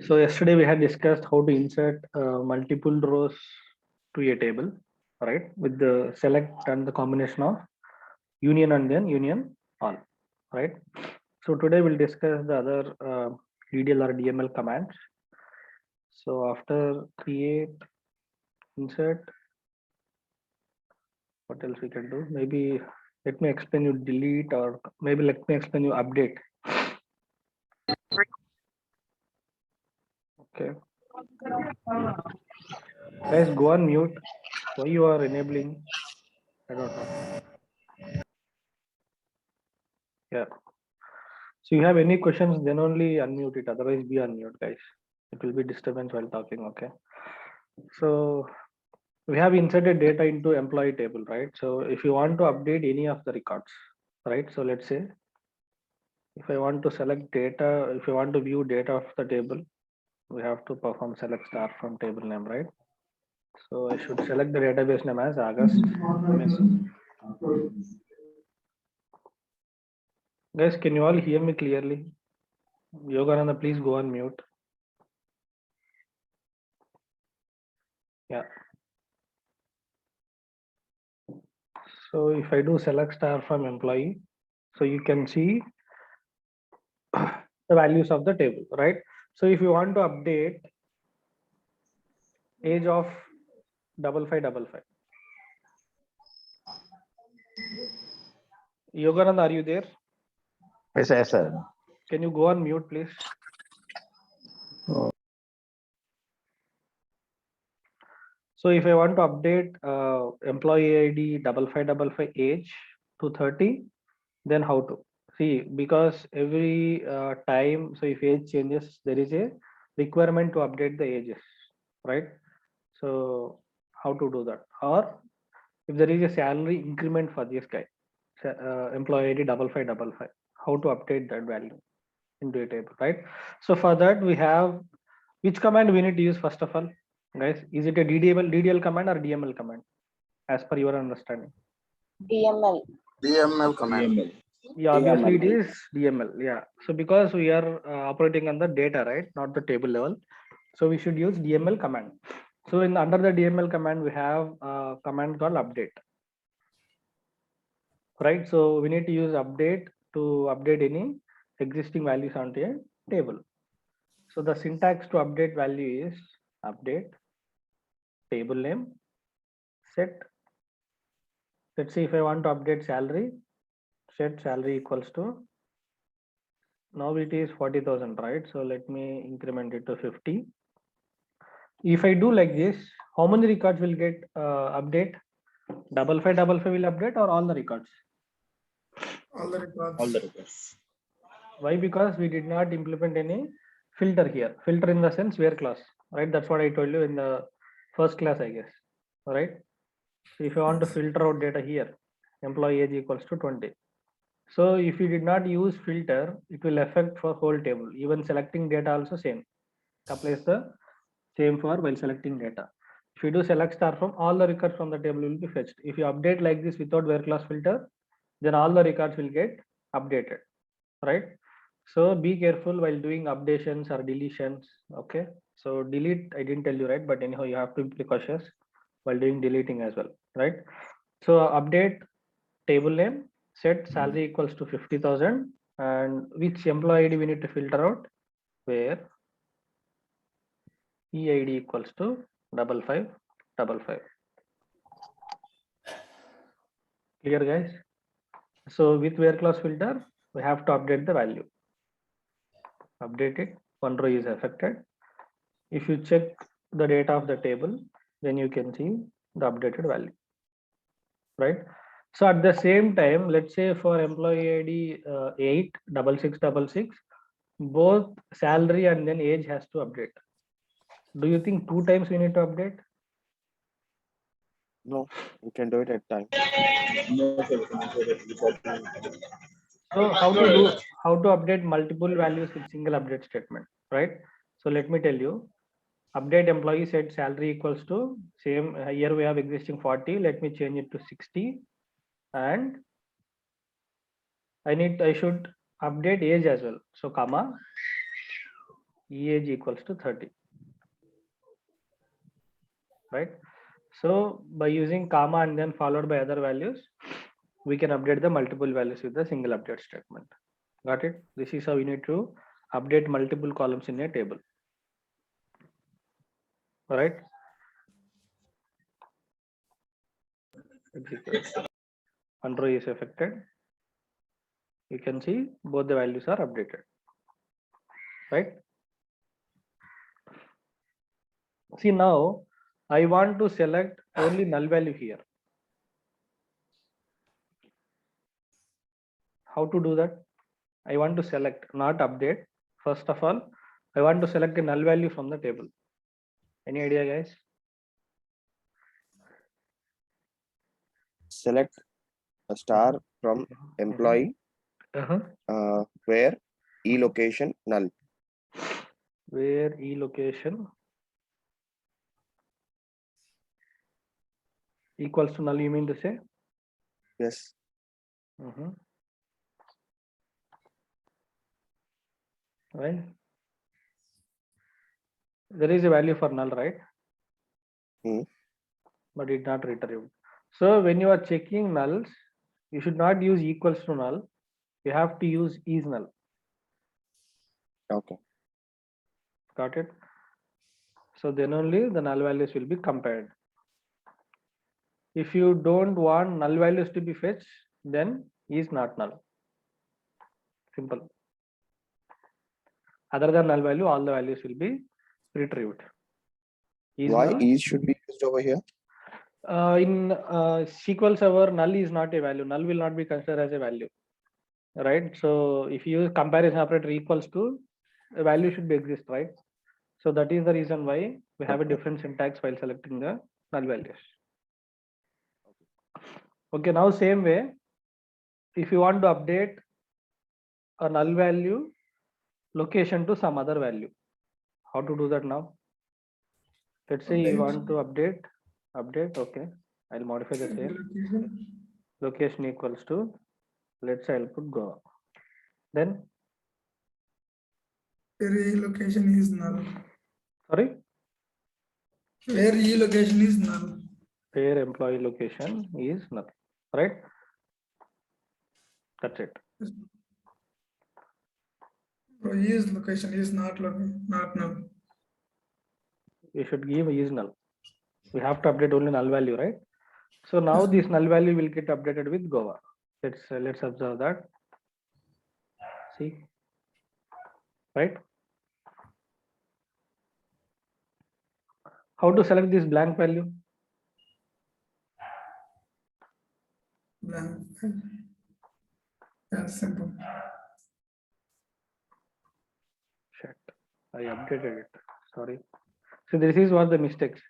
So yesterday we had discussed how to insert multiple rows to a table, right? With the select and the combination of union and then union all, right? So today we'll discuss the other DDL or DML commands. So after create, insert, what else we can do? Maybe let me explain you delete, or maybe let me explain you update. Okay. Guys, go on mute. Why you are enabling? I don't know. Yeah. So you have any questions, then only unmute it. Otherwise, be unmute, guys. It will be disturbance while talking. Okay. So we have inserted data into employee table, right? So if you want to update any of the records, right? So let's say if I want to select data, if I want to view data of the table, we have to perform select star from table name, right? So I should select the database name as August. Guys, can you all hear me clearly? Yogananda, please go on mute. Yeah. So if I do select star from employee, so you can see the values of the table, right? So if you want to update age of 5555, Yoganand, are you there? Yes, sir. Can you go on mute, please? So if I want to update employee ID 5555 age to 30, then how to see? Because every time, so if age changes, there is a requirement to update the ages, right? So how to do that? Or if there is a salary increment for this guy, employee ID 5555, how to update that value into a table, right? So for that we have, which command we need to use first of all, guys? Is it a DDL command or DML command, as per your understanding? DML command. Yeah, obviously it is DML. Yeah. So because we are operating on the data, right, not the table level, so we should use DML command. So in under the DML command, we have a command called update, right? So we need to use update to update any existing values onto a table. So the syntax to update value is update table name set. Let's see if I want to update salary, set salary equals to, now it is 40,000, right? So let me increment it to 50. If I do like this, how many records will get update? 5555 will update, or all the records? All the records. All the records. Why? Because we did not implement any filter here. Filter in the sense where class, right? That's what I told you in the first class, I guess. All right. So if you want to filter out data here, employee age equals to 20. So if you did not use filter, it will affect for whole table. Even selecting data also same. Applies the same for while selecting data. If you do select star from, all the records from the table will be fetched. If you update like this without where class filter, then all the records will get updated, right? So be careful while doing updations or deletions. Okay. So delete, I didn't tell you, right? But anyhow, you have to be cautious while doing deleting as well, right? So update table name, set salary equals to 50,000, and which employee ID we need to filter out, where EID equals to 5555. Clear, guys? So with where clause filter, we have to update the value. Update it, one row is affected. If you check the data of the table, then you can see the updated value, right? So at the same time, let's say for employee ID 86666, both salary and then age has to update. Do you think 2 times we need to update? No, we can do it at time. So how to update multiple values with single update statement, right? So let me tell you, update employee set salary equals to same, here we have existing 40, let me change it to 60, and I should update age as well. So comma, age equals to 30, right? So by using comma and then followed by other values, we can update the multiple values with the single update statement. Got it? This is how you need to update multiple columns in a table. All right. One row is affected. You can see both the values are updated, right? See, now I want to select only null value here. How to do that? I want to select, not update. First of all, I want to select a null value from the table. Any idea, guys? Select a star from employee where e location null. Where e location equals to null, you mean to say? Yes. Right. There is a value for null, right? But it not retrieved. So when you are checking nulls, you should not use equals to null. You have to use is null. Okay. Got it? So then only the null values will be compared. If you don't want null values to be fetched, then is not null. Simple. Other than null value, all the values will be retrieved. Why null? is should be used over here? In SQL Server, null is not a value. Null will not be considered as a value, right? So if you use comparison operator equals to, a value should be exist, right? So that is the reason why we have a different syntax while selecting the null values. Okay, now same way, if you want to update a null value location to some other value, how to do that now? Let's say you want to update, okay, I'll modify the same. Location equals to, let's say I'll put Goa. Then Where e location is null. sorry, Where e location is null. where employee location is null, right? That's it. So e's location is not null. We should give is null. We have to update only null value, right? So now this null value will get updated with Goa. Let's observe that. See, right? How to select this blank value? Blank. That's simple. Shit, I updated it. Sorry. So this is what the mistakes.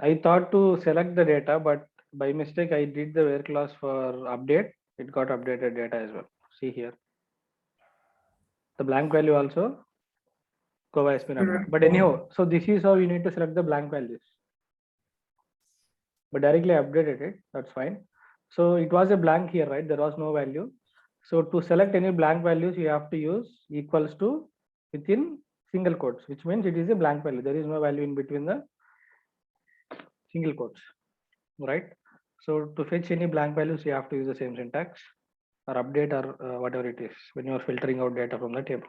I thought to select the data, but by mistake I did the where clause for update. It got updated data as well. See here. The blank value also Goa has been updated. But anyhow, so this is how you need to select the blank values. But directly updated it, that's fine. So it was a blank here, right? There was no value. So to select any blank values, you have to use equals to within single quotes, which means it is a blank value. There is no value in between the single quotes, right? So to fetch any blank values, you have to use the same syntax or update or whatever it is when you are filtering out data from the table,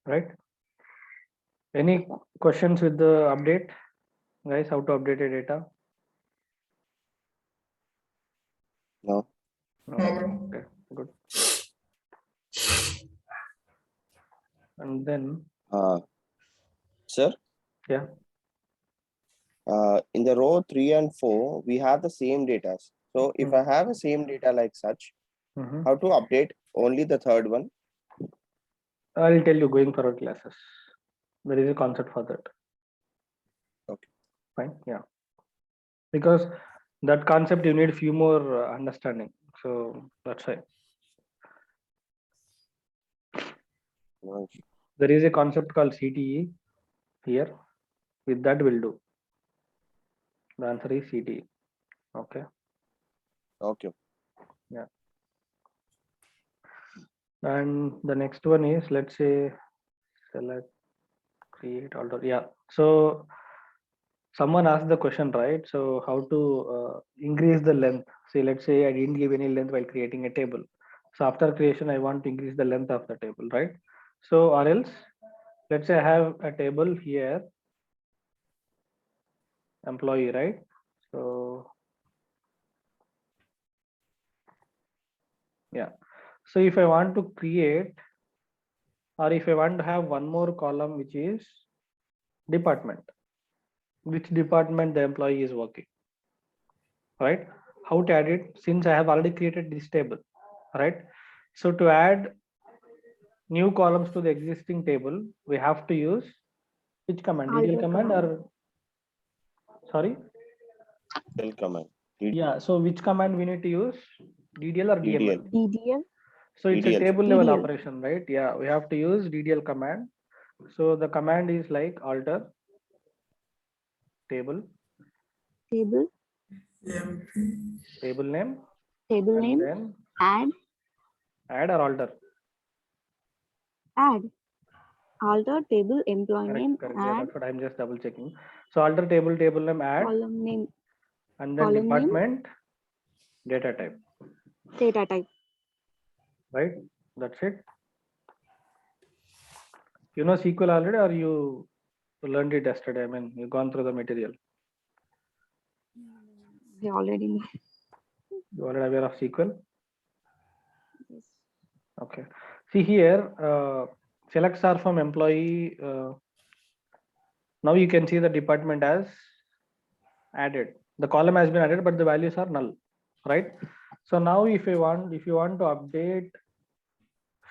right? Any questions with the update, guys? How to update a data? No. No. No, bro. Okay, good. And then, Sir? yeah. In the row 3 and 4, we have the same data. So if I have the same data like such, how to update only the third one? I'll tell you going forward classes. There is a concept for that. Okay. Fine. Yeah. Because that concept you need few more understanding. So that's why. Nice. There is a concept called CTE here. With that will do. The answer is CTE. Okay. Okay. Yeah. And the next one is, let's say, select, create, alter. Yeah. So someone asked the question, right? So how to increase the length? See, let's say I didn't give any length while creating a table. So after creation, I want to increase the length of the table, right? So or else, let's say I have a table here, employee, right? So yeah. So if I want to create, or if I want to have one more column, which is department, which department the employee is working, right? How to add it? Since I have already created this table, right? So to add new columns to the existing table, we have to use which command? DDL Alter command command. or sorry? DDL command. Yeah. So which command we need to use? DDL or DML? DDL. DDL. So it's a DDL. table level DDL. operation, right? Yeah, we have to use DDL command. So the command is like alter table, Table. MP. table name, Table and name. then Add. add or alter. Add. Alter table employee name. Correct. Yeah, Add that's what I'm just double checking. So alter table, table name, add, column name. and then column name. department, data type, Data type. right? That's it. You know SQL already, or you learned it yesterday? I mean, you've gone through the material. We already know. You already aware of SQL? Yes. Okay. See here, select star from employee. Now you can see the department as added. The column has been added, but the values are null, right? So now if you want to update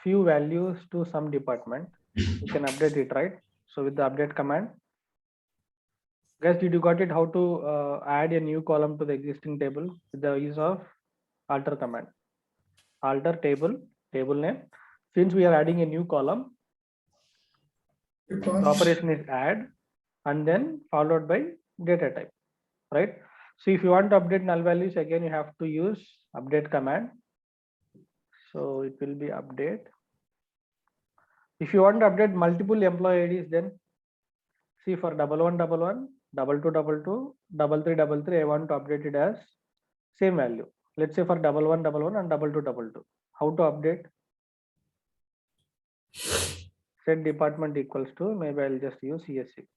few values to some department, you can update it, right? So with the update command, guys, did you got it? How to add a new column to the existing table with the use of alter command? Alter table, table name. Since we are adding a new column, the Because operation is add and then followed by data type, right? So if you want to update null values, again you have to use update command. So it will be update. If you want to update multiple employee IDs, then see for 1111, 2222, 3333, I want to update it as same value. Let's say for 1111 and 2222. How to update? Set department equals to, maybe I'll just use CSC.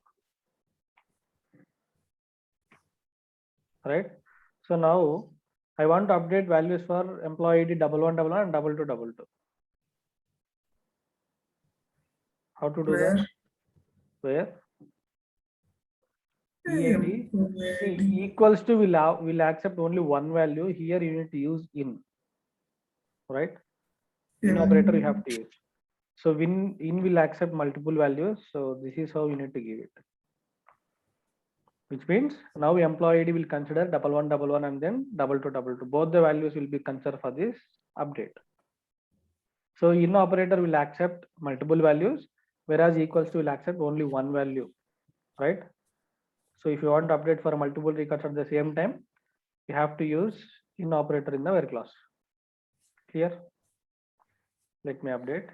Right? So now I want to update values for employee ID 1111 and 2222. How to do where that? Where? EAD equals to will accept only one value. Here you need to use in, right? In operator you have to use. So in will accept multiple values. So this is how you need to give it. Which means now employee ID will consider 1111 and then 2222. Both the values will be considered for this update. So in operator will accept multiple values, whereas equals to will accept only one value, right? So if you want to update for multiple records at the same time, you have to use in operator in the where clause. Clear? Let me update.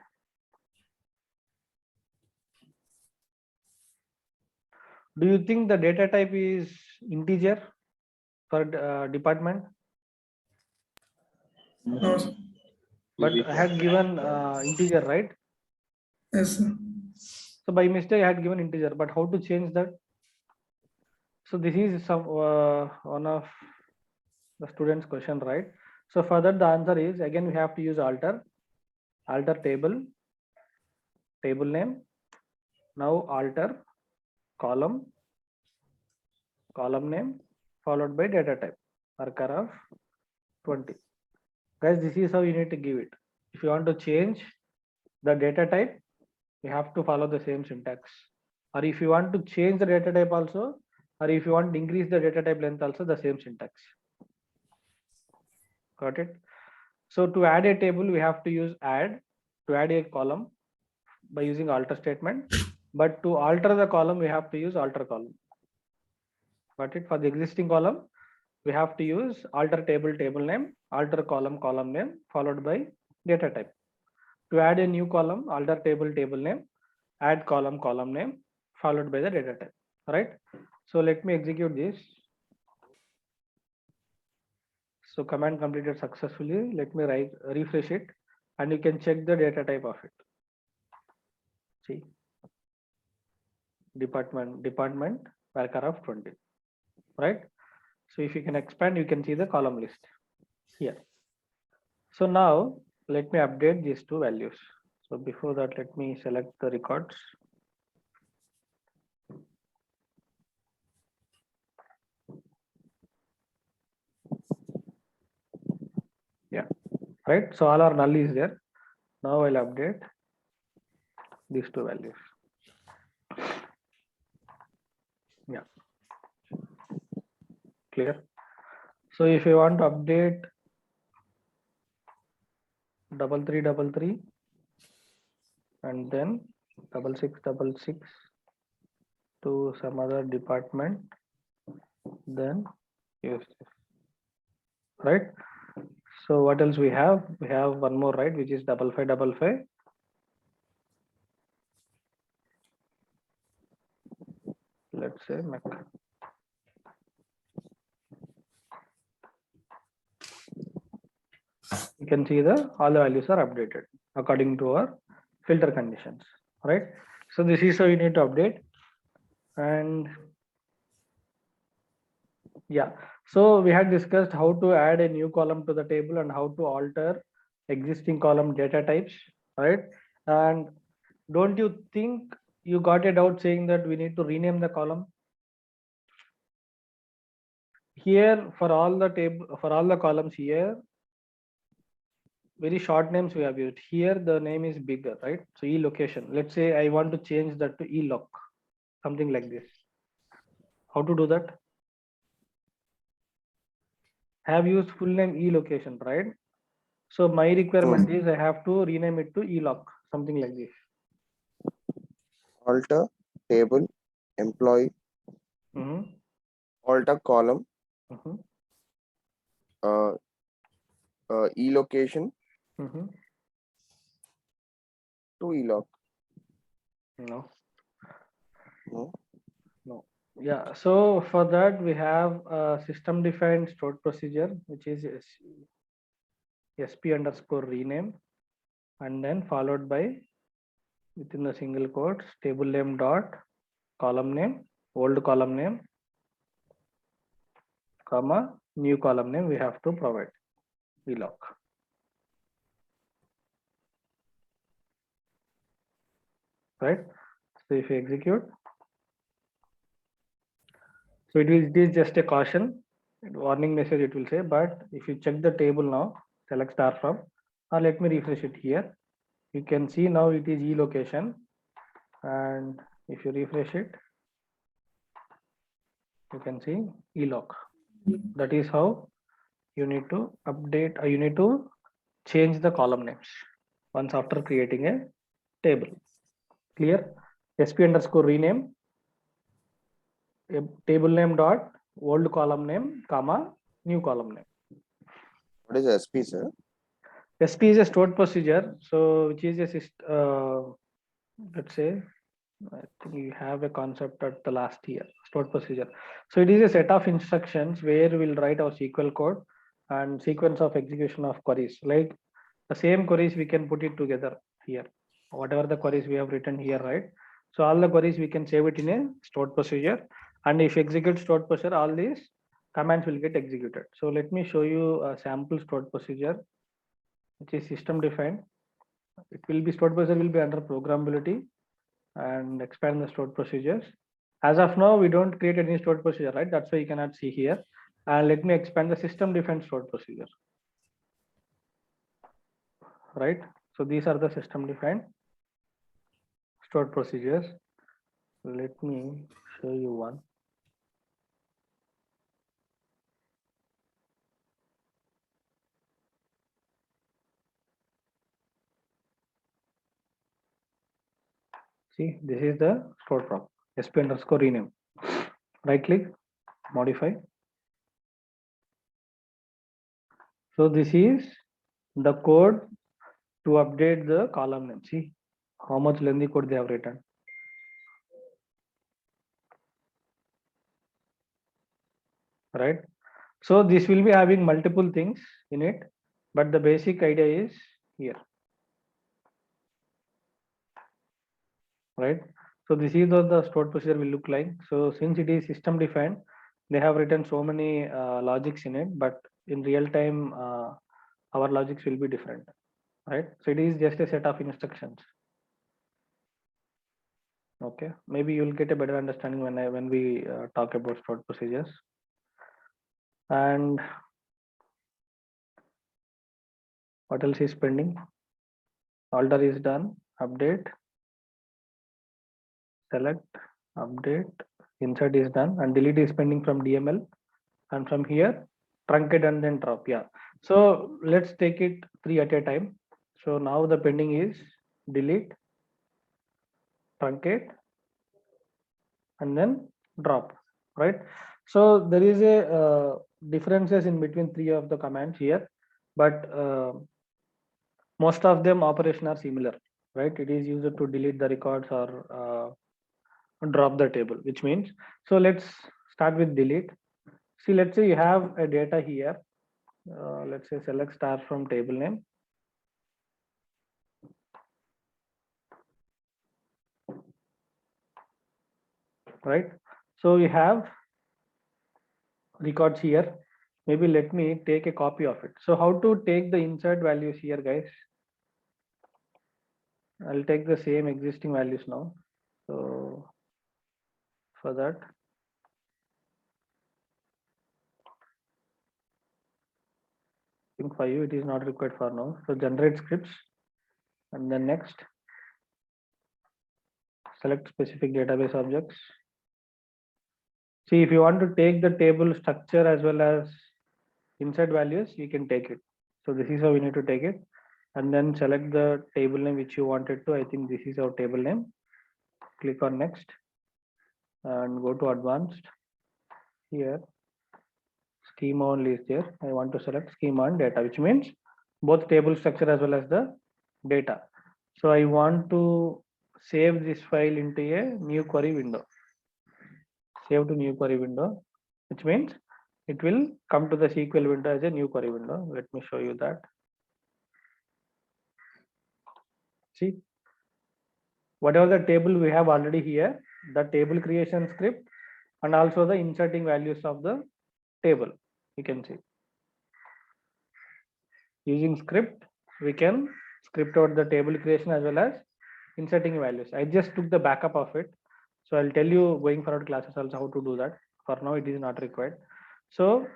Do you think the data type is integer for department? no, sir. But I had given integer, right? Yes, sir. So by mistake I had given integer, but how to change that? So this is some one of the students' question, right? So for that the answer is, again we have to use alter table, table name. Now alter column name followed by data type, marker of 20. Guys, this is how you need to give it. If you want to change the data type, you have to follow the same syntax. Or if you want to change the data type also, or if you want to increase the data type length also, the same syntax. Got it? So to add a table, we have to use add to add a column by using alter statement. But to alter the column, we have to use alter column. Got it? For the existing column, we have to use alter table, table name, alter column, column name, followed by data type. To add a new column, alter table, table name, add column, column name, followed by the data type, right? So let me execute this. So command completed successfully. Let me refresh it, and you can check the data type of it. See, department, worker of 20, right? So if you can expand, you can see the column list here. So now let me update these two values. So before that, let me select the records. Yeah, right. So all our null is there. Now I'll update these two values. Yeah, clear. So if you want to update 3333 and then 6666 to some other department, then use this, right? So what else we have? We have one more, right, which is 5555. Let's say Mac. You can see all the values are updated according to our filter conditions, right? So this is how you need to update. And yeah, so we had discussed how to add a new column to the table and how to alter existing column data types, right? And don't you think you got a doubt saying that we need to rename the column? Here for all the table, for all the columns here, very short names we have used. Here the name is bigger, right? So e location. Let's say I want to change that to eloc, something like this. How to do that? Have used full name e location, right? So my requirement is I have to rename it to eloc, something like this. Alter table employee, alter column, e-location to eloc. No. No. No. Yeah. So for that we have a system defined stored procedure, which is sp underscore rename, and then followed by within the single quotes table name dot column name, old column name, comma new column name we have to provide eloc. Right. So if you execute, so it is just a caution warning message, it will say, but if you check the table now, select star from, or let me refresh it here. You can see now it is e location, and if you refresh it, you can see eloc. That is how you need to update, or you need to change the column names once after creating a table. Clear? sp underscore rename, a table name dot old column name, comma new column name. What is SP, sir? SP is a stored procedure, so which is a let's say, I think you have a concept at the last year, stored procedure. So it is a set of instructions where we'll write our SQL code and sequence of execution of queries. Like the same queries we can put it together here. Whatever the queries we have written here, right? So all the queries we can save it in a stored procedure. And if you execute stored procedure, all these commands will get executed. So let me show you a sample stored procedure, which is system defined. It will be stored procedure will be under programmability and expand the stored procedures. As of now, we don't create any stored procedure, right? That's why you cannot see here. And let me expand the system defined stored procedure, right? So these are the system defined stored procedures. Let me show you one. See, this is the stored prop, sp underscore rename. Right click, modify. So this is the code to update the column name. See how much lengthy code they have written. Right? So this will be having multiple things in it, but the basic idea is here. Right? So this is what the stored procedure will look like. So since it is system defined, they have written so many logics in it, but in real time, our logics will be different. Right? So it is just a set of instructions. Okay, maybe you'll get a better understanding when we talk about stored procedures. And what else is pending? Alter is done. Update, select, update, insert is done, and delete is pending from DML. And from here, truncate and then drop. Yeah. So let's take it 3 at a time. So now the pending is delete, truncate, and then drop. Right. So there is a differences in between 3 of the commands here, but most of them operation are similar, right? It is used to delete the records or drop the table, which means, so let's start with delete. See, let's say you have a data here. Let's say select star from table name. Right? So we have records here. Maybe let me take a copy of it. So how to take the insert values here, guys? I'll take the same existing values now. So for that, I think for you it is not required for now. So generate scripts, and then next select specific database objects. See, if you want to take the table structure as well as insert values, you can take it. So this is how we need to take it, and then select the table name which you wanted to. I think this is our table name. Click on next and go to advanced. Here schema only is there. I want to select schema and data, which means both table structure as well as the data. So I want to save this file into a new query window. Save to new query window, which means it will come to the SQL window as a new query window. Let me show you that. See, whatever the table we have already here, the table creation script and also the inserting values of the table, you can see. Using script, we can script out the table creation as well as inserting values. I just took the backup of it. So I'll tell you going forward classes also how to do that. For now, it is not required. So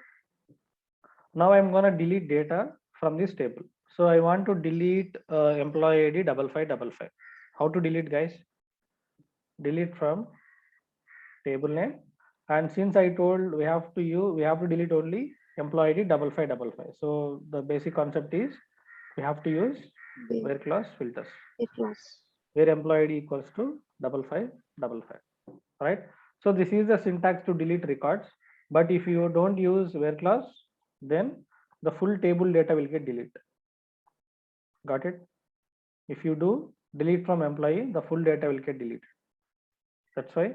now I'm going to delete data from this table. So I want to delete employee ID 5555. How to delete, guys? Delete from table name. And since I told we have to delete only employee ID 5555. So the basic concept is we have to use where clause filters. Where employee ID equals to 5555. Right? So this is the syntax to delete records. But if you don't use where clause, then the full table data will get deleted. Got it? If you do delete from employee, the full data will get deleted. That's why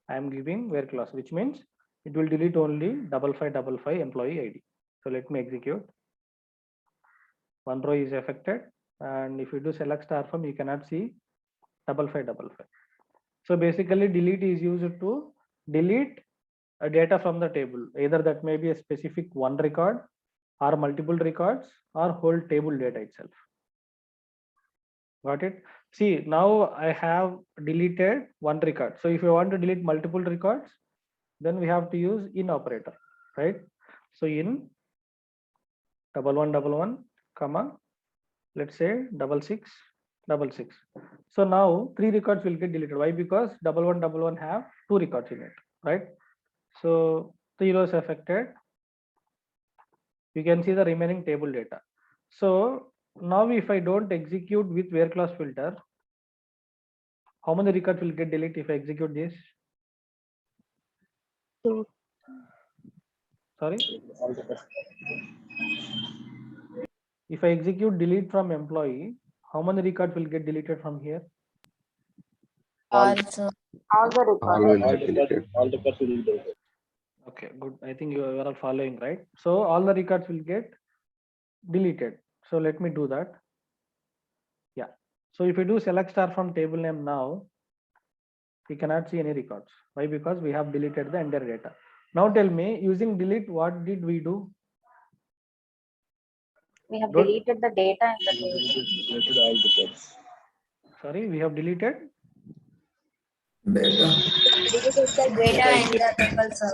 I am giving where clause, which means it will delete only 5555 employee ID. So let me execute. One row is affected, and if you do select star from, you cannot see 5555. So basically, delete is used to delete a data from the table. Either that may be a specific one record, or multiple records, or whole table data itself. Got it? See, now I have deleted one record. So if you want to delete multiple records, then we have to use in operator, right? So in 1111, comma, let's say 6666. So now 3 records will get deleted. Why? Because 1111 have 2 records in it, right? So 3 rows affected. You can see the remaining table data. So now if I don't execute with where clause filter, how many records will get deleted if I execute this? Sorry? If I execute delete from employee, how many records will get deleted from here? Also, All the All records. will get deleted. All the records will be deleted. Okay, good. I think you are all following, right? So all the records will get deleted. So let me do that. Yeah. So if you do select star from table name now, we cannot see any records. Why? Because we have deleted the entire data. Now tell me, using delete, what did we do? We have Don't- deleted the data in the table. Deleted all records. Sorry, we have deleted. Data. deleted the data in the table, sir.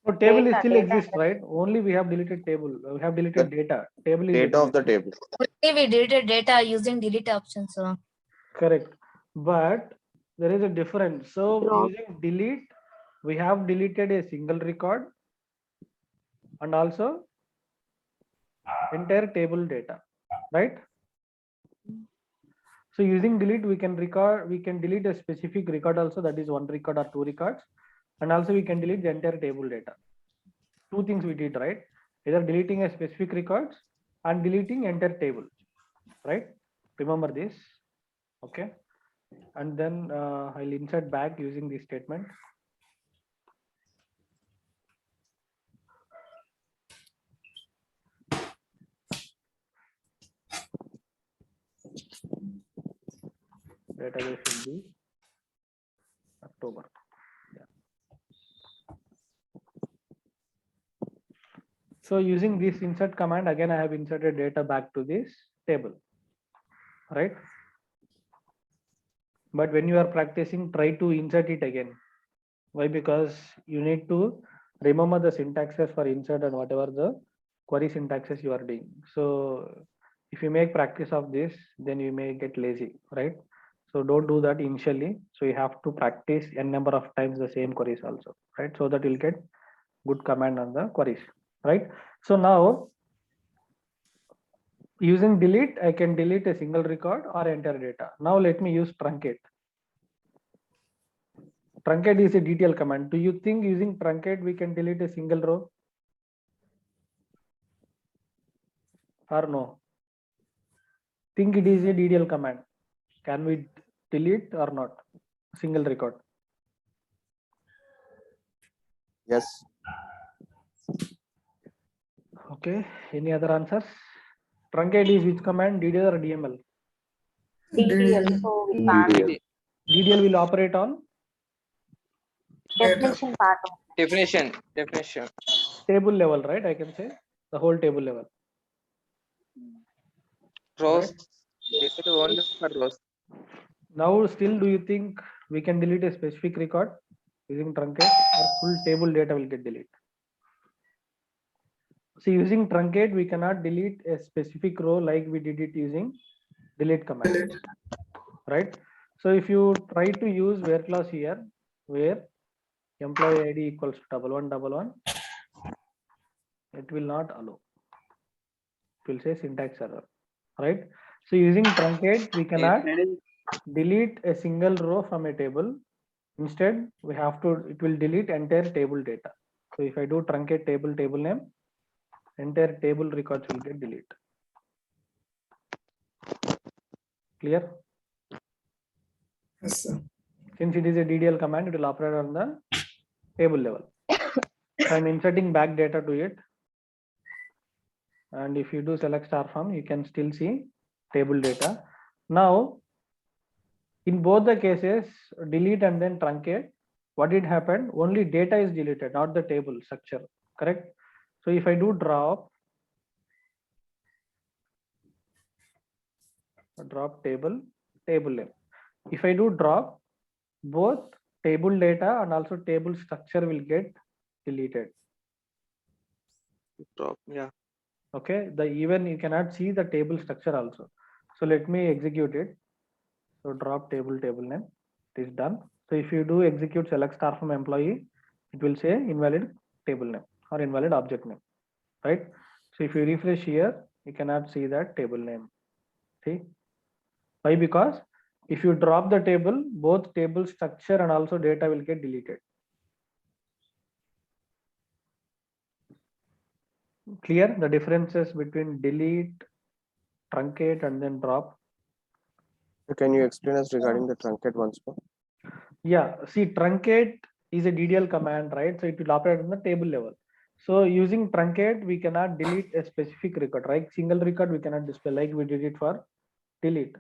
So table is Data, still data exists, in the right? Only we have deleted table. We have deleted data. Table is Data of the exists. table. Only we deleted data using delete option, sir. Correct. But there is a difference. So Drop. using delete, we have deleted a single record and also entire table data, right? So using delete, we can delete a specific record also, that is one record or two records, and also we can delete the entire table data. Two things we did, right? Either deleting a specific records and deleting entire table, right? Remember this, okay? And then I'll insert back using this statement. Database should be October. Yeah. So using this insert command, again, I have inserted data back to this table, right? But when you are practicing, try to insert it again. Why? Because you need to remember the syntaxes for insert and whatever the query syntaxes you are doing. So if you make practice of this, then you may get lazy, right? So don't do that initially. So you have to practice n number of times the same queries also, right? So that you'll get good command on the queries, right? So now using delete, I can delete a single record or entire data. Now let me use truncate. Truncate is a DTL command. Do you think using truncate we can delete a single row? Or no? Think it is a DDL command. Can we delete or not? Single record. Yes. Okay. Any other answers? Truncate is which command? DDL or DML? DDL. So we can't. DDL. DDL will operate on Definition part. Definition. table level, right? I can say the whole table level. Rows. Right. This is only for rows. Now still do you think we can delete a specific record using truncate, or full table data will get deleted? So using truncate, we cannot delete a specific row like we did it using delete command, Delete. right? So if you try to use where clause here, where employee ID equals to 1111, it will not allow. It will say syntax error, right? So using truncate, we cannot delete a single row from a table. Instead, we have to, it will delete entire table data. So if I do truncate table name, entire table records will get deleted. Clear? Yes, sir. Since it is a DDL command, it will operate on the table level. So I'm inserting back data to it. And if you do select star from, you can still see table data. Now, in both the cases, delete and then truncate, what did happen? Only data is deleted, not the table structure, correct? So if I do drop table name. If I do drop, both table data and also table structure will get deleted. Drop. Yeah. Okay, even you cannot see the table structure also. So let me execute it. So drop table name. It is done. So if you do execute select star from employee, it will say invalid table name or invalid object name, right? So if you refresh here, you cannot see that table name. See? Why? Because if you drop the table, both table structure and also data will get deleted. Clear the differences between delete truncate and then drop. Can you explain us regarding the truncate once more? Yeah, see, truncate is a DDL command, right? So it will operate on the table level. So using truncate, we cannot delete a specific record, right? Single record we cannot display like we did it for delete.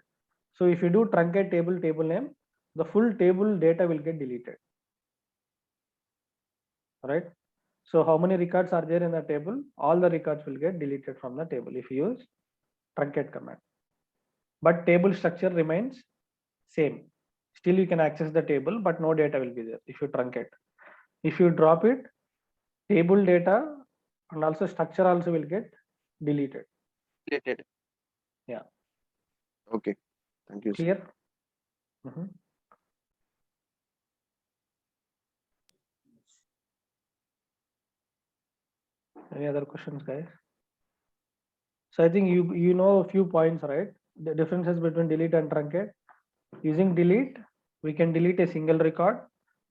So if you do truncate table name, the full table data will get deleted, right? So how many records are there in the table? All the records will get deleted from the table if you use truncate command. But table structure remains same. Still you can access the table, but no data will be there if you truncate. If you drop it, table data and also structure also will get deleted. Related. Okay, thank you. Sir. Clear? Mhm. Any other questions, guys? So I think you know a few points, right? The differences between delete and truncate. Using delete, we can delete a single record,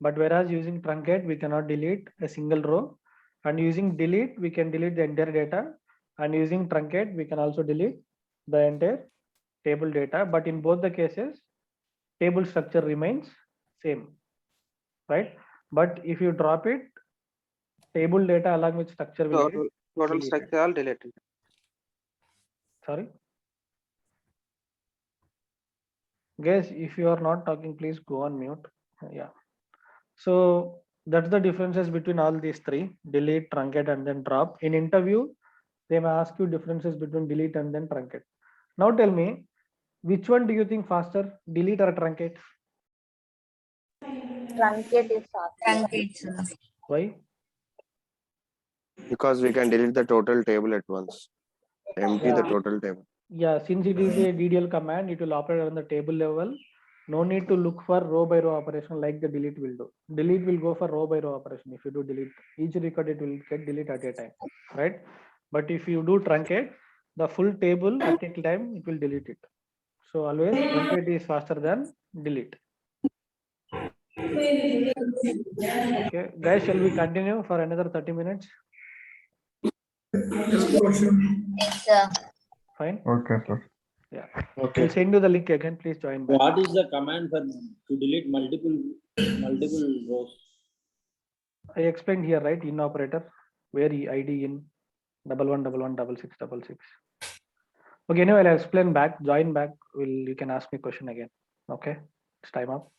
but whereas using truncate, we cannot delete a single row. And using delete, we can delete the entire data. And using truncate, we can also delete the entire table data. But in both the cases, table structure remains same, right? But if you drop it, table data along with structure will get Total deleted. structure all deleted. Sorry. Guys, if you are not talking, please go on mute. Yeah. So that's the differences between all these three: delete, truncate, and then drop. In interview, they may ask you differences between delete and then truncate. Now tell me, which one do you think faster, delete or truncate? Truncate is faster. Truncate, sir. Why? Because we can delete the total table at once. Empty the Yeah. total table. Yeah, since it is a DDL command, it will operate on the table level. No need to look for row by row operation like the delete will do. Delete will go for row by row operation. If you do delete, each record it will get delete at a time, right? But if you do truncate, the full table at a time, it will delete it. So always truncate is faster than delete. Okay, guys, shall we continue for another 30 minutes? Yes, for sure. Yes, sir. Fine. Okay, sir. Yeah. Okay. We'll send you the link again. Please join back. What is the command for to delete multiple rows? I explained here, right? In operator, where ID in 11116666. Okay, anyway, I'll explain back. Join back. You can ask me question again. Okay, it's time up.